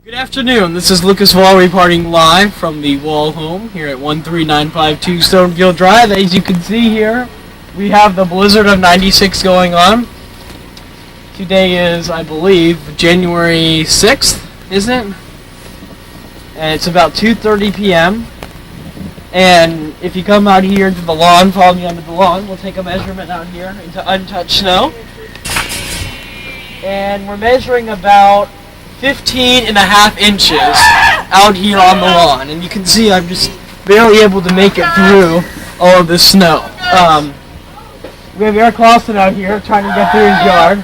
Good afternoon, this is Lucas Wall reporting live from the Wall home here at 13952 Stonefield Drive. As you can see here, we have the blizzard of 96 going on. Today is, I believe, January 6th, isn't it? And it's about 2:30 p.m. And if you come out here to the lawn, follow me onto the lawn, we'll take a measurement out here into untouched snow. And we're measuring about 15.5 inches out here on the lawn, and you can see I'm just barely able to make it through all of this snow. We have Eric Clausen out here trying to get through his yard.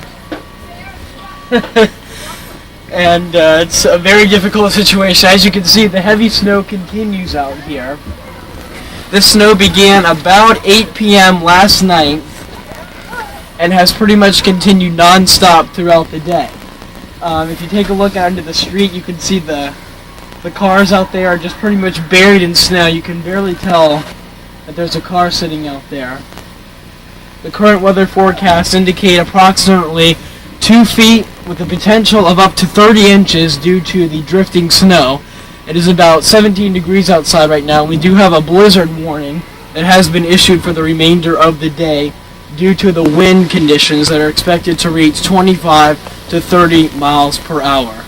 And it's a very difficult situation. As you can see, the heavy snow continues out here. This snow began about 8 p.m. last night and has pretty much continued non-stop throughout the day. If you take a look out into the street, you can see the cars out there are just pretty much buried in snow. You can barely tell that there's a car sitting out there. The current weather forecasts indicate approximately 2 feet with the potential of up to 30 inches due to the drifting snow. It is about 17 degrees outside right now. We do have a blizzard warning that has been issued for the remainder of the day due to the wind conditions that are expected to reach 25 to 30 miles per hour.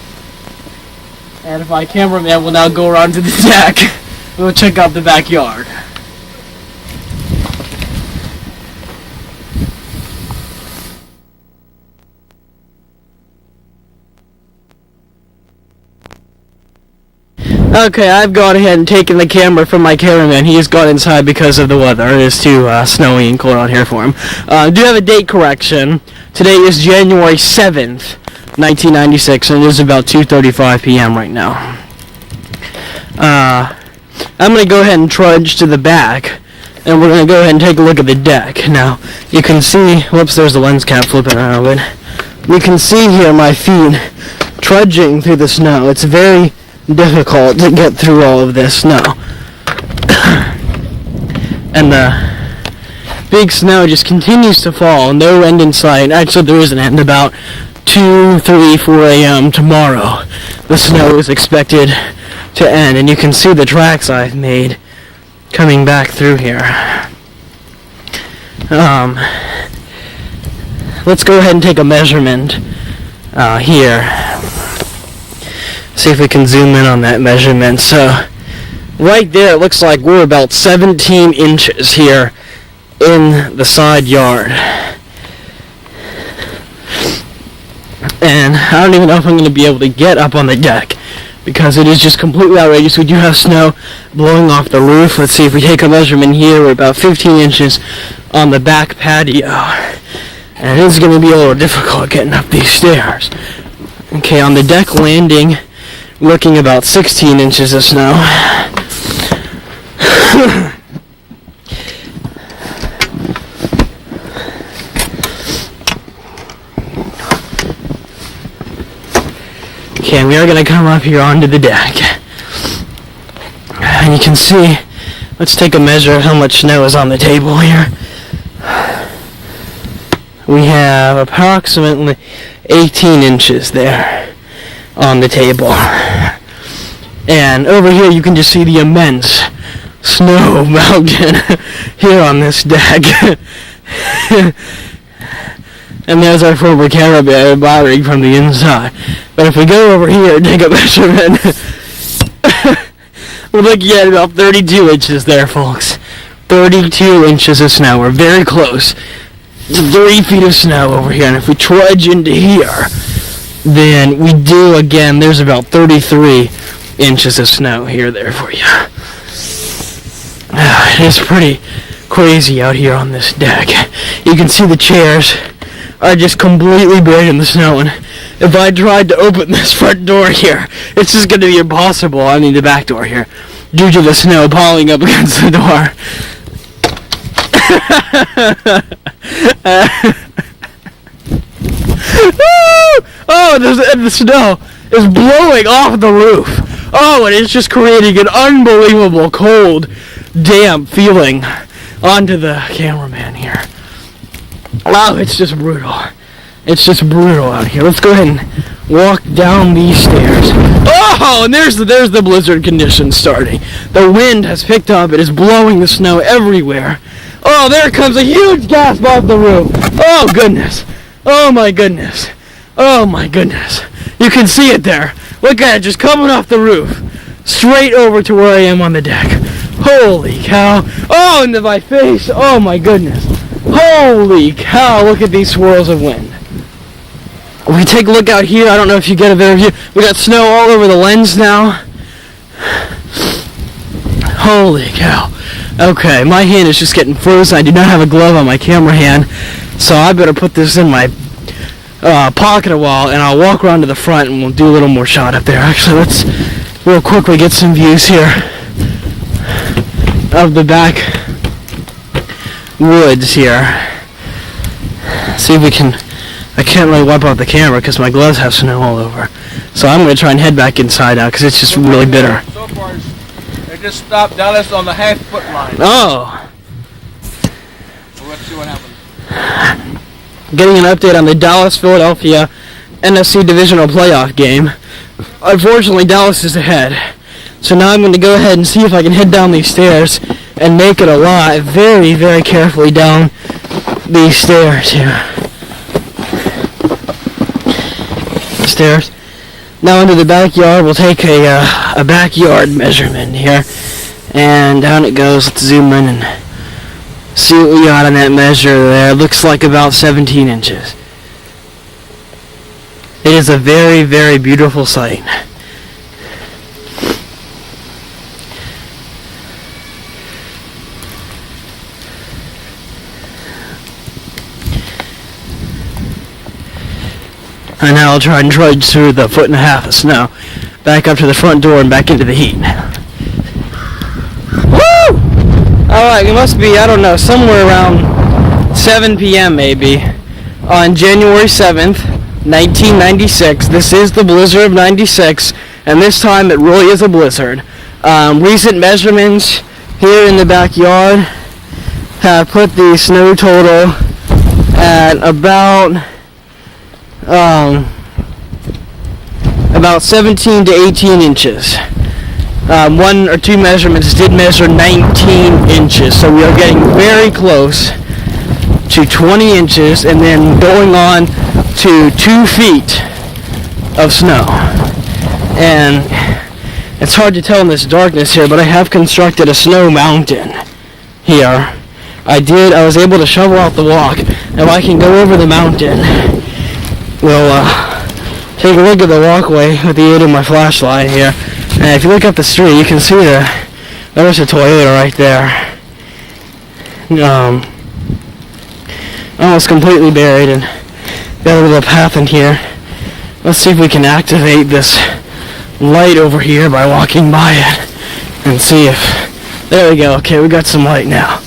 And my cameraman will now go around to the deck. We'll check out the backyard. Okay, I've gone ahead and taken the camera from my cameraman. He has gone inside because of the weather. It is too snowy and cold out here for him. I do have a date correction. Today is January 7th, 1996, and it is about 2:35 p.m. right now. I'm going to go ahead and trudge to the back, and we're going to go ahead and take a look at the deck. Now, you can see, whoops, there's the lens cap flipping around, but you can see here my feet trudging through the snow. It's very difficult to get through all of this snow. And the big snow just continues to fall, no end in sight. Actually, there is an end. About 2, 3, 4 a.m. tomorrow, the snow is expected to end, and you can see the tracks I've made coming back through here. Let's go ahead and take a measurement here. See if we can zoom in on that measurement. So right there, it looks like we're about 17 inches here in the side yard. And I don't even know if I'm going to be able to get up on the deck because it is just completely outrageous. We do have snow blowing off the roof. Let's see if we take a measurement here. We're about 15 inches on the back patio. And it is going to be a little difficult getting up these stairs. Okay, on the deck landing, looking about 16 inches of snow. Okay, we are going to come up here onto the deck. And you can see, let's take a measure of how much snow is on the table here. We have approximately 18 inches there on the table. And over here you can just see the immense snow mountain here on this deck. And there's our former cameraman admiring from the inside. But if we go over here and take a measurement, we're looking at about 32 inches there, folks. 32 inches of snow. We're very close to 3 feet of snow over here. And if we trudge into here, then we do, again, there's about 33 inches of snow here there for you. It's pretty crazy out here on this deck. You can see the chairs are just completely buried in the snow, and if I tried to open this front door here, it's just going to be impossible. I mean the back door here, due to the snow piling up against the door. Oh, the snow is blowing off the roof. Oh, and it's just creating an unbelievable cold, damp feeling onto the cameraman here. Oh, it's just brutal. It's just brutal out here. Let's go ahead and walk down these stairs. Oh, and there's the blizzard conditions starting. The wind has picked up. It is blowing the snow everywhere. Oh, there comes a huge gasp off the roof. Oh, goodness. Oh, my goodness. Oh, my goodness. You can see it there. Look at it, just coming off the roof. Straight over to where I am on the deck. Holy cow. Oh, into my face. Oh, my goodness. Holy cow, look at these swirls of wind. We take a look out here. I don't know if you get a better view. We got snow all over the lens now. Holy cow. Okay, my hand is just getting frozen. I do not have a glove on my camera hand, so I better put this in my pocket a while, and I'll walk around to the front and we'll do a little more shot up there. Actually, let's real quickly get some views here of the back woods here. See if we can. I can't really wipe out the camera because my gloves have snow all over. So I'm going to try and head back inside now because it's just really bitter. So far, they just stopped Dallas on the half-foot line. Oh. So let's see what happens. Getting an update on the Dallas-Philadelphia NFC Divisional Playoff game. Unfortunately, Dallas is ahead. So now I'm going to go ahead and see if I can head down these stairs and make it alive very, very carefully down these stairs here. Stairs. Now into the backyard, we'll take a backyard measurement here. And down it goes. Let's zoom in and see what we got on that measure there. It looks like about 17 inches. It is a very, very beautiful sight. And now I'll try and trudge through the 1.5 feet of snow, back up to the front door and back into the heat. Woo! Alright, it must be, I don't know, somewhere around 7 p.m. maybe, on January 7th, 1996. This is the blizzard of 96, and this time it really is a blizzard. Recent measurements here in the backyard have put the snow total at about 17 to 18 inches. One or two measurements did measure 19 inches, so we are getting very close to 20 inches and then going on to 2 feet of snow. And it's hard to tell in this darkness here, but I have constructed a snow mountain here. I was able to shovel out the walk. Now I can go over the mountain. We'll take a look at the walkway with the aid of my flashlight here. And if you look up the street, you can see there's a Toyota right there. Almost completely buried, and got a little path in here. Let's see if we can activate this light over here by walking by it and see if, there we go. Okay, we got some light now.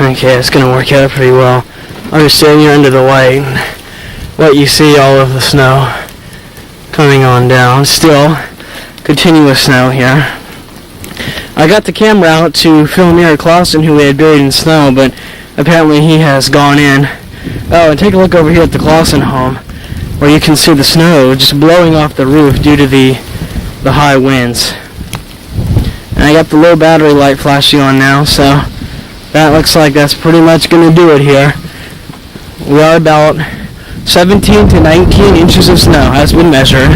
Okay, it's gonna work out pretty well. I'll just stand here under the light and let you see all of the snow coming on down. Still continuous snow here. I got the camera out to film Eric Clausen, who we had buried in snow, but apparently he has gone in. Oh, and take a look over here at the Clausen home, where you can see the snow just blowing off the roof due to the high winds. And I got the low battery light flashing on now, so that looks like that's pretty much going to do it here. We are about 17 to 19 inches of snow has been measured.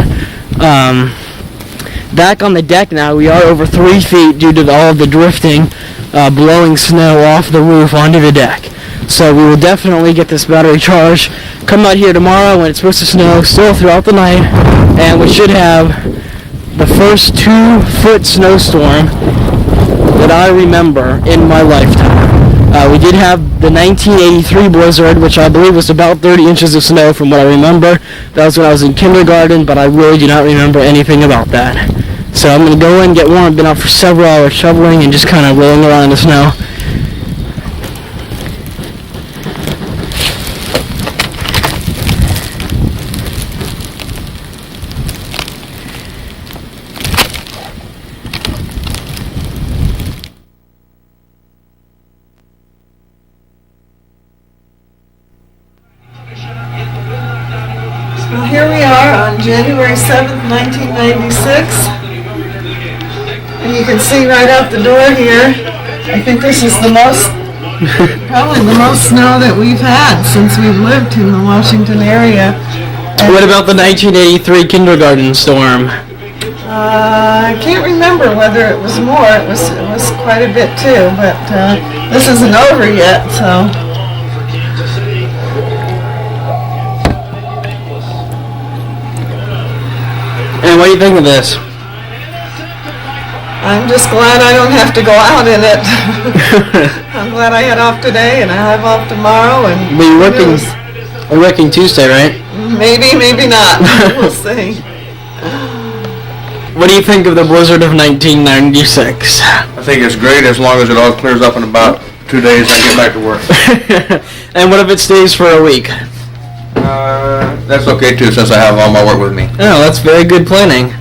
Back on the deck now, we are over 3 feet due to all of the drifting, blowing snow off the roof onto the deck. So we will definitely get this battery charged. Come out here tomorrow when it's supposed to snow still throughout the night, and we should have the first 2-foot snowstorm that I remember in my lifetime. We did have the 1983 blizzard, which I believe was about 30 inches of snow from what I remember. That was when I was in kindergarten, but I really do not remember anything about that. So I'm going to go in and get warm. I've been out for several hours shoveling and just kind of rolling around in the snow. January 7th, 1996. And you can see right out the door here, I think this is probably the most snow that we've had since we've lived in the Washington area. And What about the 1983 kindergarten storm? I can't remember whether it was more. It was quite a bit too, but this isn't over yet, so. And what do you think of this? I'm just glad I don't have to go out in it. I'm glad I had off today and I have off tomorrow. And But you're working Tuesday, right? Maybe, maybe not. We'll see. What do you think of the blizzard of 1996? I think it's great as long as it all clears up in about 2 days and I get back to work. And what if it stays for a week? That's okay too, since I have all my work with me. Oh, that's very good planning.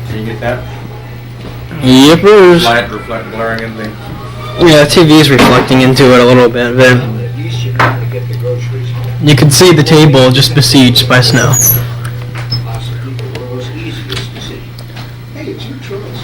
Can you get that? Yippers. Light glaring in the... Yeah, the TV's reflecting into it a little bit, but you can see the table just besieged by snow. Hey, it's your choice.